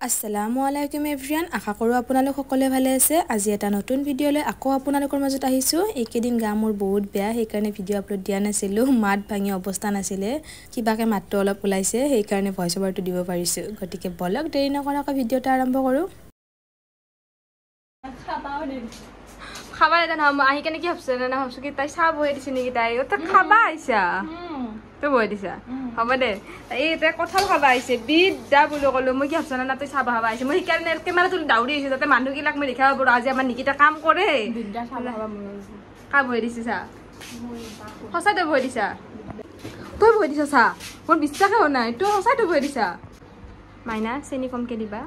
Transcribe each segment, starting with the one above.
আসসালামু আলাইকুম এভৰিৱান আশা কৰো আপোনালোক সকলে ভালে আছে আজি এটা নতুন ভিডিও লৈ আকৌ আপোনালোকৰ মাজত আহিছো এইকেদিন গা মোৰ বহুত বেয়া সেই কাৰণে ভিডিও আপলোড দিয়া নাছিলো মাত ভাঙি অৱস্থা নাছিলে কিবাকে মাতটো অলপ ওলাইছে সেই কাৰণে ভয়েস ওভাৰটো দিব পাৰিছো গটিকে বলক দেৰি নকৰাকৈ ভিডিওটা আৰম্ভ কৰো খাবা এটা নাম আহি কেনে কি ভাবছ না ভাবছ কি তাই চাহ বহে দিছে নেকি তাই ও তো খাবা আইছা তো বহে দিছা হ'ব দে এই তে কঠাল খাবা আইছে বিদ্যা বুলি কলো মই কি ভাবছ না তুই চাহ খাবা আইছে মই সেইকাৰণে কেমেৰা তুলি দাউৰি আইছে যাতে মানুহ গিলাক মই দেখাব পাৰো আজি আমাৰ নিকিতা কাম কৰে বিদ্যা চাহ খাবা মন আছে কা বহে দিছে চাহ সঁচা তো বহে দিছা তুই বহে দিছা চাহ মোৰ বিশ্বাসে হোৱা নাই তুই সঁচা তো বহে দিছা মাইনা চেনি কমকে দিবা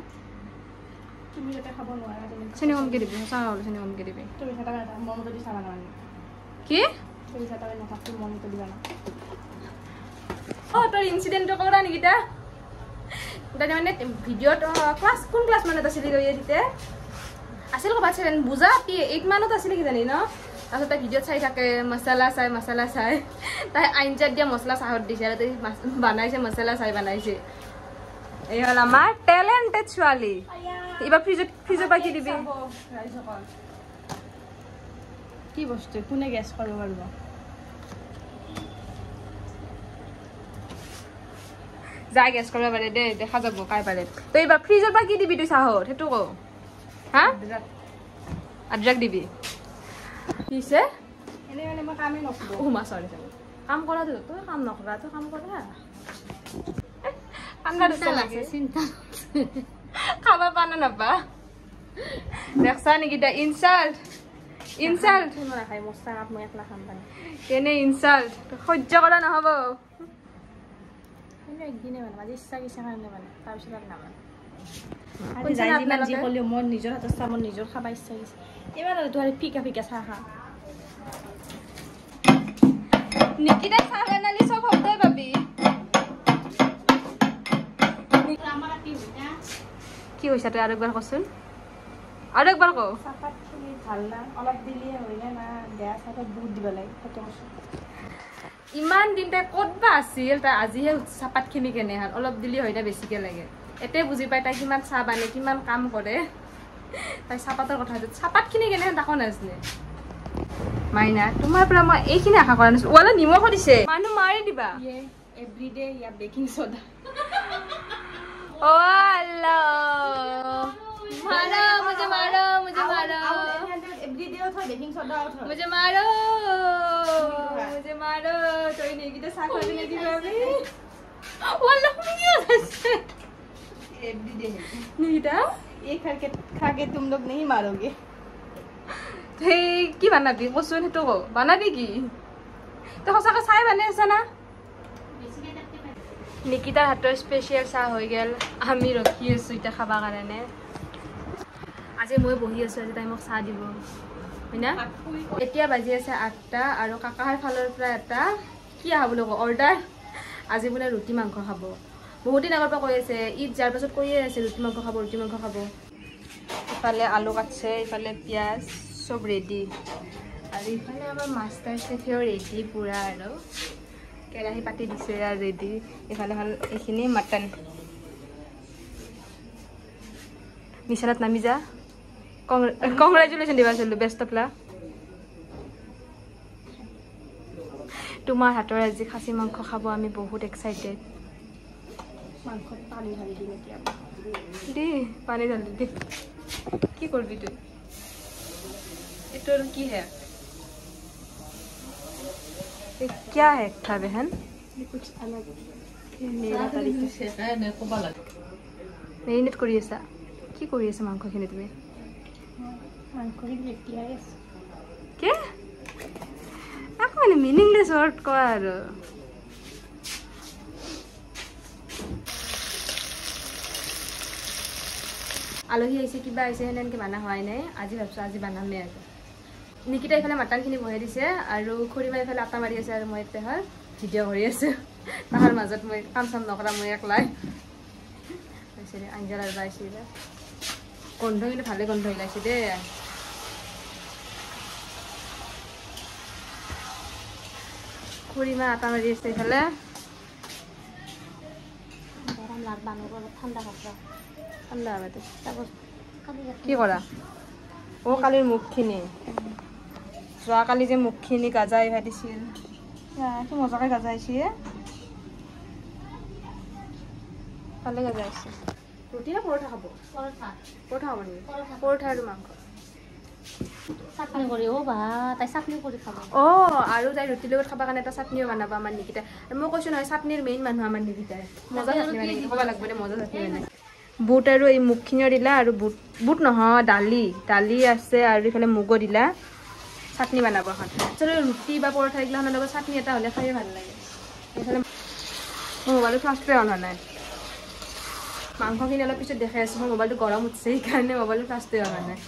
তুমি এটা খাব নোৱাৰা চেনি কমকে দিবি চাহ হ'ল চেনি কমকে দিবি তুমি এটা মন যদি চাবা না কি তুমি এটা নাথাকি মন তো দিবা না ও তোর ইনসিডেন্ট করা নিকিটা দাদা মানে ভিডিওত ক্লাস কোন ক্লাস মানত আছিল গৈ দিতে আছিল কবা ছেন বুজা কি 8 মানত আছিল কি জানি ন তাছত তা ভিডিও চাই থাকে মছলা চাই তাই আইনজাত দিয়া মছলা চাহত দিছে আৰু তাই বানাইছে মছলা চাই বানাইছে এই হল আমাৰ ট্যালেন্টেড ছোৱালী ইবা ফ্ৰিজত বাকি দিবি কি বস্তু কোনে গেছ কৰিব পাৰিব যাই গেছ কৰিব পাৰে দে দেখা যাব কাই পাৰে তো ইবা ফ্ৰিজত বাকি দিবি তুই চাহত হেতু কো হা আদ্ৰাক দিবি কিছে এনে মানে মই কামে নকৰো ও মা সৰি কাম কৰা তুই কাম নকৰা তুই কাম কৰা আন্দাৰ আছে চিন্তা খাবা পানা নাপা দেখছা নেকি দা ইনসাল্ট মই খাই মস্তা কাপ মই একলা খাম পাই কেনে ইনসাল্ট সহ্য কৰা নহব এনে একদিনে মানে আজি ইচ্ছা কিছে কাৰণে মানে তাৰপিছত আৰু নামান আজি যাই যিমান যি কলিও মই নিজৰ হাতত চাহ মোৰ নিজৰ খাবা ইচ্ছা কিছে এবাৰ আৰু তোৰ ফিকা চাহ খা নিকিতা চাহ বনালি সব হতে পাবি কি হইছা তুই আরেকবার কসুন আরেকবার কো চাহপাত খিনি ভাল না অলপ দিলিয়ে হইলে না বেয়া চাহপাত বহুত দিব লাগে কত ইমান দিন তাই কতবা আছিল তাই আজিহে চাহপাত খিনি কেনে হান অলপ দিলি হইনা বেছিকে লাগে এতে বুজি পাই তাই কিমান চাহ বানে কিমান কাম কৰে তাই চাহপাতৰ কথা চাহপাত খিনি কেনে তাকো নাজনে মাইনা তোমাৰ পৰা মই এইখিনি আশা কৰা নাছিলো ওলা নিমখ দিছে মানুহ মাৰি দিবা ये एवरीडे या बेकिंग सोडा ओ अल्लाह मुझे मारो एवरीडे था बेकिंग सोडा मुझे मारो तो नहीं की तो साथ में नहीं दिखाबी वाला क्या है एवरीडे नीता ये खा के तुम लोग नहीं मारोगे हे की बनाबी कसुन हेतो को बनाबी की तो सका চাই বানে আছে না নিকিতাৰ হাতৰ স্পেশাল চাহ হৈ গেল আমি ৰখি আছো ইটা খাবা কাৰণে আজি মই বহি আছো আজি তাই মোক চাহ দিব হয়না এতিয়া বাজি আছে 8টা আৰু কাকাহাৰ ফালৰ পৰা এটা কি আহা বুলি অৰ্ডাৰ আজি বোলে ৰুটি মাংস খাব বহুত দিন আগৰ পৰা কৈ আছে ঈদ যাৰ পাছত কৈয়ে আছে ৰুটি মাংস খাব ইফালে আলু কাটছে ইফালে পিয়াজ সব ৰেডি আৰু ইফালে আমাৰ মাষ্টাৰ চেফেও ৰেডি পুৰা আৰু কেৰাহী পাতি দিছে আৰু ৰেডি ইফালে হল এইখিনি মটন মিছালত নামি যা কংগ্ৰেচুলেশ্যন দিবা চলো বেষ্ট অফ লাক তোমাৰ হাতৰ আজি খাচী মাংস খাব আমি বহুত এক্সাইটেড মাংসত পানী ঢালি দিম এতিয়া দি পানী ঢালি দি কি করবি তুই এটোর কি है ये क्या है था बहन ये कुछ अलग मेरा तरीका से है ने को बाला মেৰিনেট কৰি আছা কি কৰি আছা মাংসখিনি তুমি মাংসখিনি এতিয়া আছে কি আকৌ মানে মিনিংলেছ ওয়ার্ড কোৱা আৰু আলহী আহিছে কিবা আহিছে হেনেনকে বানা হোৱাই নাই আজি ভাবছো আজি বানামে আৰু নিকিতা ইফালে মাটনখিনি বহাই দিছে আৰু খৰিমা ইফালে আটা মাৰি আছে আৰু মই এতিয়া হল ভিডিঅ' কৰি আছো তাৰ মাজত মই কাম চাম নকৰা মই একলাই হৈছে আঞ্জা আৰু বাইছে গন্ধ কিন্তু ভালে গন্ধ ওলাইছে দে খৰিমা আটা মাৰি আছে ইফালে গৰম লাগ বানুৰ ঠাণ্ডা ভাত ঠাণ্ডা হ'বতে কি কৰা কালিৰ মুখখিনি যোৱাকালি যে মুখখিনি গাজাই ভাজিছিল কি মজাকৈ গাজাইছে কালি গাজাইছে ৰুটি না পৰঠা খাব পৰঠা খাব নেকি পৰঠা আৰু মাংস চাটনি কৰি তাই চাটনি কৰি খাব আৰু তাই ৰুটিৰ লগত খাবৰ কাৰণে এটা চাটনিও বনাব আমাৰ নিকিতা মই কৈছোঁ নহয় চাটনিৰ মেইন মানুহ আমাৰ নিকিতাই মজা চাটনি মানে ক'ব লাগিব দে মজা চাটনি মানে বুট আৰু এই মুখখিনিও দিলা আৰু বুট নহয় দালি আছে আৰু ইফালে মুগো দিলা চাটনি বনাব এখন আচলতে ৰুটি বা পৰঠা এইগিলাখনৰ লগত চাটনি এটা হ'লে খাই ভাল লাগে এইফালে মোৰ মোবাইলটো ফাৰ্ষ্টে অন হোৱা নাই মাংসখিনি অলপ পিছত দেখাই আছোঁ মোৰ মোবাইলটো গৰম উঠিছে সেইকাৰণে মোবাইলটো ফাৰ্ষ্টে অন হোৱা নাই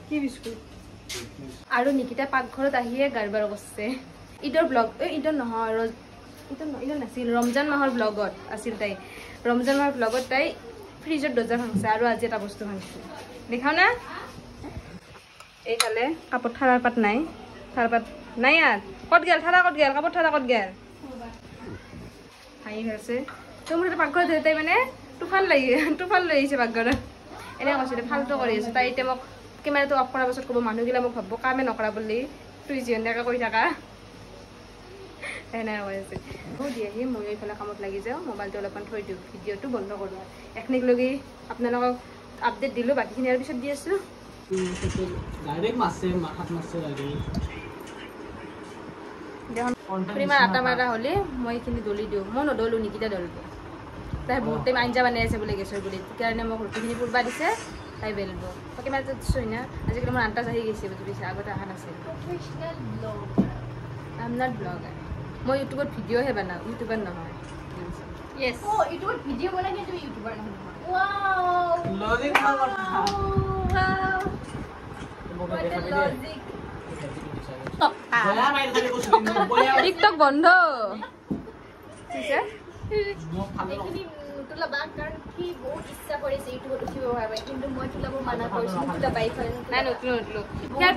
কি বিস্কুট আৰু নিকিতা পাকঘৰত আহিয়ে গাৰবাৰ কৰিছে ঈদৰ ব্লগ ঈদৰ নহয় ঈদৰ নাছিল ৰমজান মাহৰ ব্লগত আছিল তাই ৰমজান মাহৰ ব্লগত তাই ফ্ৰিজৰ দৰ্জা ভাঙিছে আৰু আজি এটা বস্তু ভাঙিছে দেখাও না এইফালে কাপোৰ ঠাৰাৰ পাত নাই ইয়াত ক'ত গেল ঠাৰা ক'ত গেল কাপোৰ ঠাৰা ক'ত গেল ভাঙি ফেলছে তো মোৰ এটা পাকঘৰত তাই মানে তুফান লৈ আহিছে পাকঘৰত এনে কৈছে ফাল্টু কৰি আছো তাই এতিয়া মোক কেমেৰাটো অফ কৰাৰ পাছত ক'ব মানুহগিলা মোক ভাবিব কামে নকৰা বুলি তুই যিহেতু কৰি থাকা এনেকৈ কৈ আছে দি আহি মই এইফালে কামত লাগি যাওঁ মোবাইলটো অলপমান থৈ দিওঁ ভিডিঅ'টো বন্ধ কৰোঁ এখনিকলৈকে আপোনালোকক আপডেট দিলোঁ বাকীখিনি আৰু পিছত দি আছোঁ পৰিমাণ আটা মাৰা হ'লে মই এইখিনি দলি দিওঁ মই নদলোঁ নিকিতা দলিব তাই বহুত টাইম আঞ্জা বনাই আছে বুলি গেছৰ বুলি সেইকাৰণে মোক ৰুটিখিনি পুৰবা দিছে তাই বেলিব কেমেৰাটো দিছোঁ না আজিকালি মোৰ আন্তাজ আহি গৈছে বুজিছে আগতে অহা নাছিল আই এম নট ব্লগাৰ মই ইউটিউবত ভিডিঅ'হে বনাওঁ ইউটিউবাৰ নহয় Yes. ইউটিউবত ভিডিঅ' বনাই তুমি ইউটিউবাৰ নহয় টিকটক বন্ধ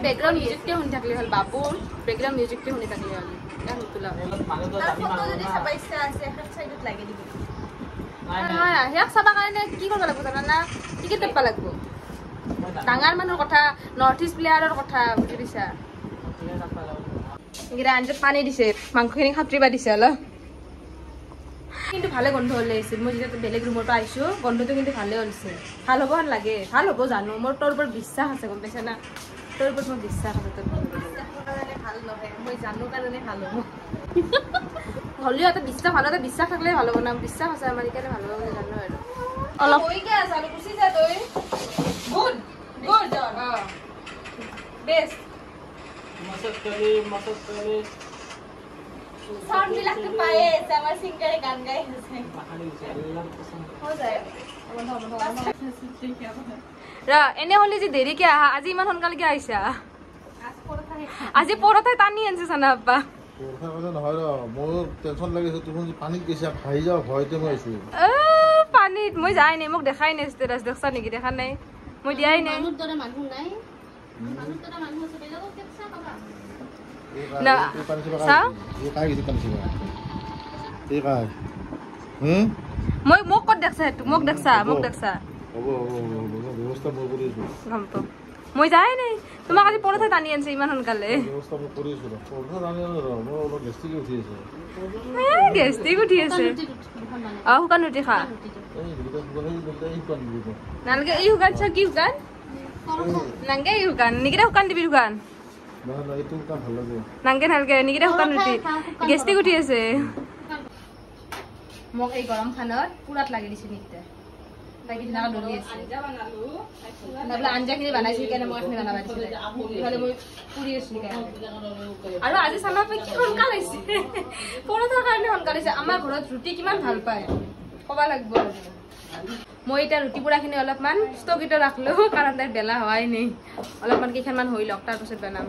বেকগ্ৰাউণ্ড মিউজিকটোৱে শুনি থাকিলে হ'ল বাবুৰ বেকগ্ৰাউণ্ড মিউজিকটোৱে শুনি থাকিলে হ'ল সিয়াক চাবৰ কাৰণে কি কৰিব লাগিব জানা টিকেট পাব লাগিব ডাঙৰ মানুহৰ কথা নৰ্থ ইষ্ট প্লেয়াৰৰ কথা বুজি পাইছা এইকেইটা আঞ্জাত পানী দিছে মাংসখিনি খাতৰিবা দিছে অলপ কিন্তু ভালে গন্ধ ওলাইছিল মই যেতিয়া বেলেগ ৰুমৰ পৰা আহিছোঁ গন্ধটো কিন্তু ভালে ওলাইছে ভাল হ'ব লাগে ভাল হ'ব জানো মোৰ তোৰ ওপৰত বিশ্বাস আছে গম পাইছা না তোৰ ওপৰত মোৰ বিশ্বাস আছে তোৰ ভাল নহয় মই জানো কাৰণে ভাল হ'ব হ'লেও এটা বিশ্বাস ভাল এটা বিশ্বাস থাকিলে ভাল হ'ব না বিশ্বাস আছে আমাৰ এইকাৰণে ভাল হ'ব বুলি জানো আৰু অলপ গুচি যা তই গুড গুড বেষ্ট সাউন্ড বিলাকটো পাই আছে আমাৰ সিঙ্গাৰে গান গাই আছে হৈ যায় ৰা এনে হলি যে দেৰিকে আহা আজি ইমান সোনকালে আহিছা আজি পৰঠাই টানি আনছে সানা আপা পৰঠা কথা নহয় ৰ মোৰ টেনচন লাগিছে তুমি পানীত গৈছা ভাই যাও ভয়তে মই আছো পানীত মই যাই নাই মোক দেখাই নাই ষ্টেটাছ দেখছা নেকি দেখা নাই মই দিয়াই নাই মানুহ দৰে মানুহ নাই মানুহ দৰে মানুহ আছে বেলেগক কেপচা পাবা না সা এই কাই গিছে পানিছিবা এই কাই মই মোক কত দেখছা হেতু মোক দেখছা হ'ব ব্যৱস্থা মই কৰি আছো গমতো মই যাই নাই তোমাক আজি পৰঠা টানি আনছে ইমান সোনকালে ব্যৱস্থা মই কৰি আছো পৰঠা টানি আনছে মই অলপ গেষ্টিক উঠি আছে গেষ্টিক উঠি আছে শুকান ৰুটি খা নালগে এই শুকান চা কি শুকান নাংগে এই শুকান নিকিটা শুকান দিবি শুকান নাংগে নালগে নিকিটা শুকান ৰুটি গেষ্টিক উঠি আছে মোক এই গৰম খানত পুৰাত লাগি দিছে নিকিটা লাগি দিনাকা দলি আছে নাবলা আঞ্জাখিনি বনাইছিল কেনে মই এখনি বনাবা দিছিল ইফালে মই পুৰি আছিলো আৰু আজি চানা পে কি সোনকাল হৈছে পৰঠাৰ কাৰণে সোনকাল হৈছে আমাৰ ঘৰত ৰুটি কিমান ভাল পায় ক'বা লাগিব মই এতিয়া ৰুটি পুৰাখিনি অলপমান স্থগিত ৰাখলো কাৰণ তাই বেলা হোৱাই নাই অলপমান কেইখনমান হৈ লওক তাৰপিছত বনাম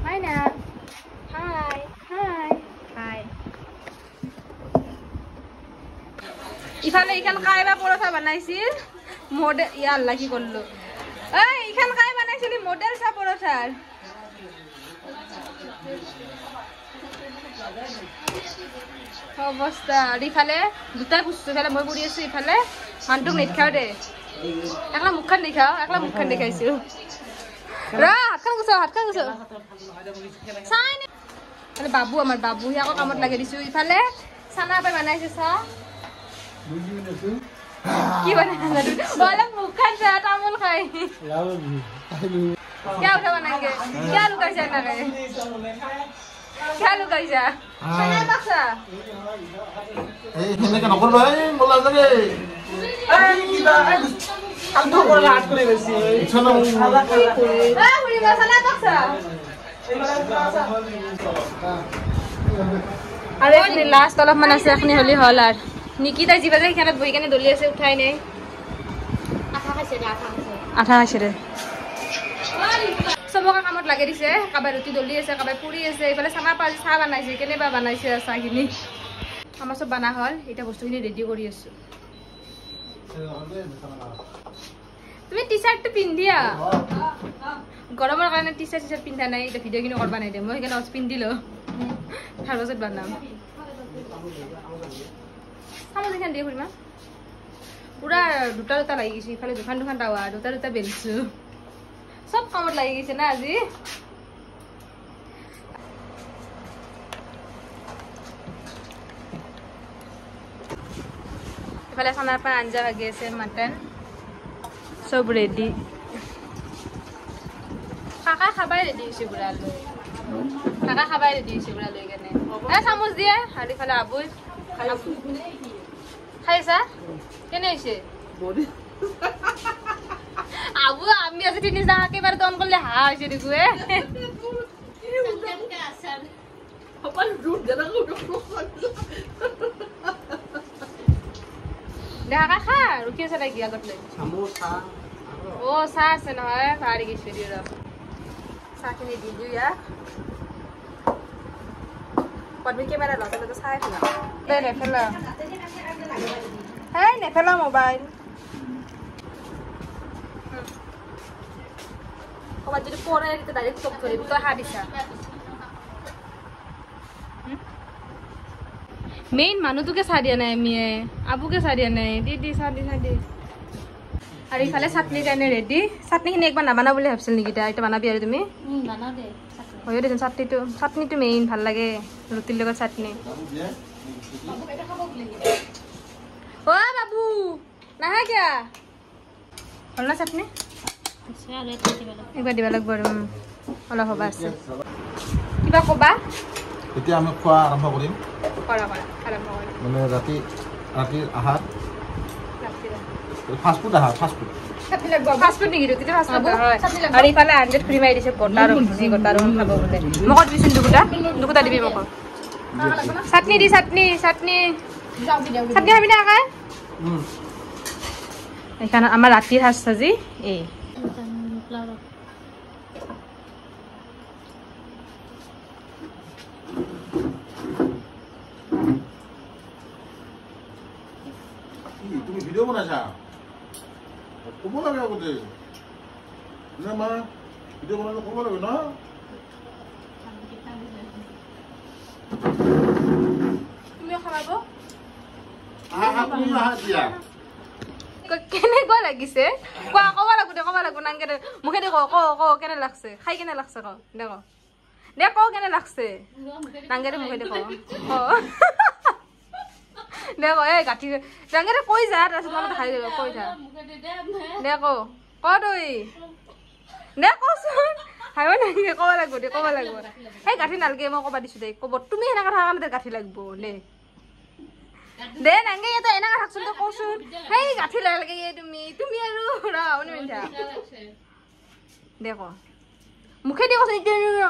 হাই না হাই হাই হাই ইফালে ইখান কাইবা পৰঠা বনাইছিল মডেল ইয়াৰ লাগি কৰলো এই ইখান কাই বনাইছিল মডেল সা পৰঠাৰ অৱস্থা আৰু ইফালে দুটাই খুচছো ইফালে মই পৰি আছো ইফালে মানুহটোক নেদেখাও দে একলা মুখখন দেখাইছো ৰা হাতখন গুছো চাই নে বাবু আমাৰ বাবু সি আকৌ কামত লাগি দিছো ইফালে চানা পাই বনাইছে চাহ কি বনাইছে অলপ মুখখন চা তামোল খাই क्या उठा बनाएंगे क्या लुकाई जा ना गए क्या लुकाई जा सुना बक्सा ए हेने का नकर भाई बोला लगे ए किदा हम तो बोला हाथ करे बेसी छना ए हुई मसाला बक्सा अरे नि लास्ट तलब मन আছে এখনি হলি হল আর নিকিতা জিবালে খেলাত বহি কেনে দলি আছে উঠাই নাই আঠা খাইছে রে सबका कामत लागे दिसे काबाय रुटी दली আছে काबाय पुरी আছে ইফালে চানা পাজি চাহ বানাইছে কেনেবা বানাইছে চাহখিনি আমাৰ সব বানা হল এটা বস্তুখিনি ৰেডি কৰি আছো তুমি টি-শাৰ্ট পিন্ধিয়া গৰমৰ কাৰণে টি-শাৰ্ট পিন্ধা নাই এটা ভিডিও কিনো কৰবা নাই দে মই কেনে পিন্ধিলো তাৰ পাছত বানাম সামনে দেখেন দিয়ে ফুৰিমা পুৰা দুটা লাগি গৈছে ইফালে দুখান টাৱা দুটা বেলছো सब कामत লাগি গৈছে না আজি ইফালে খানাৰ পৰা আঞ্জা ভাগি আছে মটন সব ৰেডি কাকা খাবাই ৰেডি হৈছে বুঢ়া লৈ কেনে চামুচ দিয়ে আৰু ইফালে আবুই খাইছা কেনে হৈছে আবু আমি আছে তিনি জাহাকে বারে দন করলে হা হইছে দেখুয়ে अपन रूट जरा দেখা খা রুকি আছে নাকি আগতলে সমোসা ও সা আছে নহয় ভারি গেছে দিরা সাকিনি দি দিয়া পদমি ক্যামেরা লগালে তো সাই ফেলা দে নে ফেলা হেই নে ফেলা মোবাইল কবার যদি পরে দিতে ডাইরেক্ট চোখ ধরে তো হাদিসা মেইন মানুহটোকে চাহ দিয়া নাই আমি আবুকে চাহ দিয়া নাই দি চাহ দি আৰু ইফালে চাটনিৰ কাৰণে ৰেডি চাটনিখিনি একবাৰ নাবানা বুলি ভাবিছিল নেকি এতিয়া বানাবি আৰু তুমি হয় দেচোন চাটনিটো মেইন ভাল লাগে ৰুটিৰ লগত চাটনি অ বাবু নাহা কিয়া হ'ল না চাটনি একবাৰ দিব লাগিব আৰু অলপ হ'ব আছে কিবা ক'বা এতিয়া আমি খোৱা আৰম্ভ কৰিম মানে ৰাতিৰ আহাৰ ফাষ্ট ফুড নেকি ৰুটিটো ফাষ্ট ফুড হয় আৰু ইফালে আঞ্জাত খুলি মাৰি দিছে গোটা আৰু ভুজি গোটা আৰু খাব বোলে মোক দিবিচোন দুকুটা দিবি মোক চাটনি খাবি না আকাই এইখানে আমাৰ ৰাতিৰ সাজ সাজি এই তুমি ভিডিও বনাইছা ক'ব লাগে আগতে না মা ভিডিও বনালে ক'ব লাগে ন তুমিও খাব কেনেকুৱা লাগিছে কোৱা ক'ব লাগিব নাংগে মুখে দে ক কেনে লাগছে খাই কেনে লাগছে ক দে ক কেনে লাগছে নাংগে মুখে দে ক দে ক এই গাঠি নাংগে কৈ যা তাৰপিছত মই খাই দিব কৈ যা দে ক তই দে কচোন হাইব নাংগে ক'ব লাগিব সেই গাঠি নালাগে মই ক'বা দিছো দে ক'ব তুমি সেনেকৈ থকা কাৰণে গাঠি লাগিব দে নাংগে এটা এনেকা থাকচোন তো কচোন হেই গাঠি লাগে তুমি আৰু ৰাউনি মিঠা দে ক মুখে দি কচোন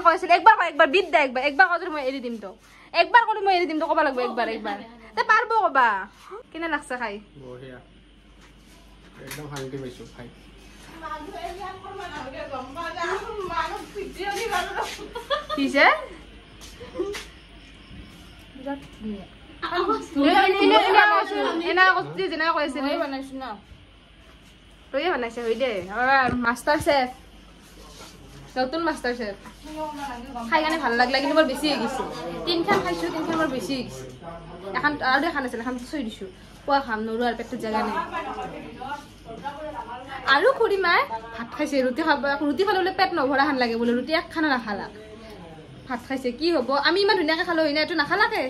কৈছিল একবাৰ বিদ দে একবাৰ কৈ মই এৰি দিম তো একবাৰ কৰি মই এৰি দিম তো ক'ব লাগিব একবাৰ তে পাৰব ক'বা কেনে লাগছে খাই বঢ়িয়া একদম শান্তি পাইছো খাই কিছে মাষ্টাৰ চেফ নতুন মাষ্টাৰ চেফ খাই কাৰণে ভাল লাগলা কিন্তু মোৰ বেছি হৈ গৈছে 3খান খাইছো 3খান মোৰ বেছি হৈ গৈছে এখন আৰু এখন আছিল এখন থৈ দিছো পোৱা খাম নৰু আৰু পেটত জাগা নাই আৰু খুৰী মাই ভাত খাইছে ৰুটি খালে বোলে পেট নভৰা হান লাগে বোলে ৰুটি একখানা নাখালা ভাত খাইছে কি হ'ব আমি ইমান ধুনীয়াকৈ খালো হয় না এইটো নাখালাকে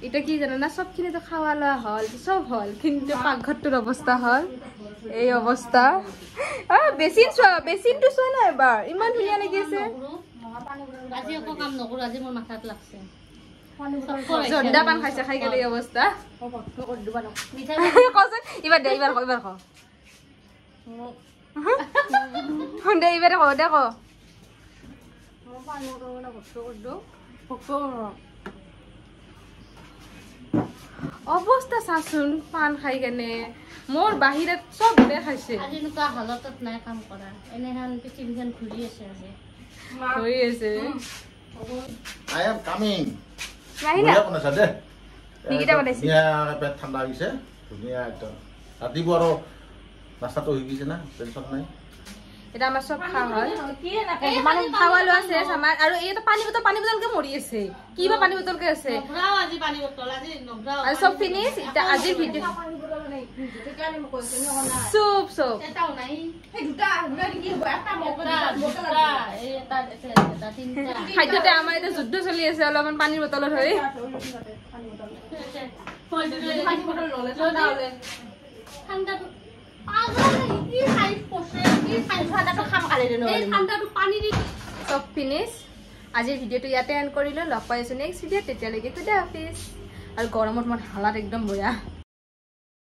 এটা কি জানা না সবখিনি তো খাওয়া লোৱা হল সব হল কিন্তু পাকঘৰটোৰ অৱস্থা হল এই অৱস্থা বেচিনটো চোৱা না এবাৰ ইমান ধুনীয়া লাগি আছে আজি একো কাম নকৰো আজি মোৰ মাথাত লাগছে জৰ্দা পান খাইছে খাই গেলে এই অৱস্থা কচোন ইবাৰ দে ইবাৰ ক দে ইবাৰ ক দে ক অৱস্থা চাচোন পান খাই কেনে মোৰ বাহিৰত চবে খাইছে আজি এনেকুৱা হালতত নাই কাম কৰা এনেহেন পৃথিৱীখন ঘূৰি আছে আজি হৈ আছে I am coming. আহিলা বঢ়িয়া বনাইছা দে নিকিতা বনাইছে ধুনীয়া পেট ঠাণ্ডা হৈছে ধুনীয়া একদম ৰাতিপুৱা আৰু নাস্তাটো হৈ গৈছে না টেনশ্যন নাই এটা আমাৰ সব খা হল মানে খাওয়া লোৱা আছে আমাৰ আৰু এইটা পানী বটলকে মৰি আছে কিবা পানী বটলকে আছে নগ্ৰাও আজি পানী বটল আজি নগ্ৰাও আৰু সব ফিনিশ এটা আজি ভিডিও সব এটাও নাই এই দুটা কি হ'ব এটা দুটা এই এটা তিনটা খাদ্যতে আমাৰ এটা যুদ্ধ চলি আছে অলপমান পানীৰ বটলত হৈ পানী বটল ললে ঠাণ্ডা হলে ঠাণ্ডাটো কি খাই পছে কি খাই ঠাণ্ডাটো খাম কালে দেন এই ঠাণ্ডাটো পানী দি সব ফিনিশ আজিৰ ভিডিওটো ইয়াতে এণ্ড কৰিলো লগ পাই আছো নেক্সট ভিডিঅ তেতিয়ালৈকে খুদা হাফিজ আৰু গৰমত মোৰ হালাত একদম বয়া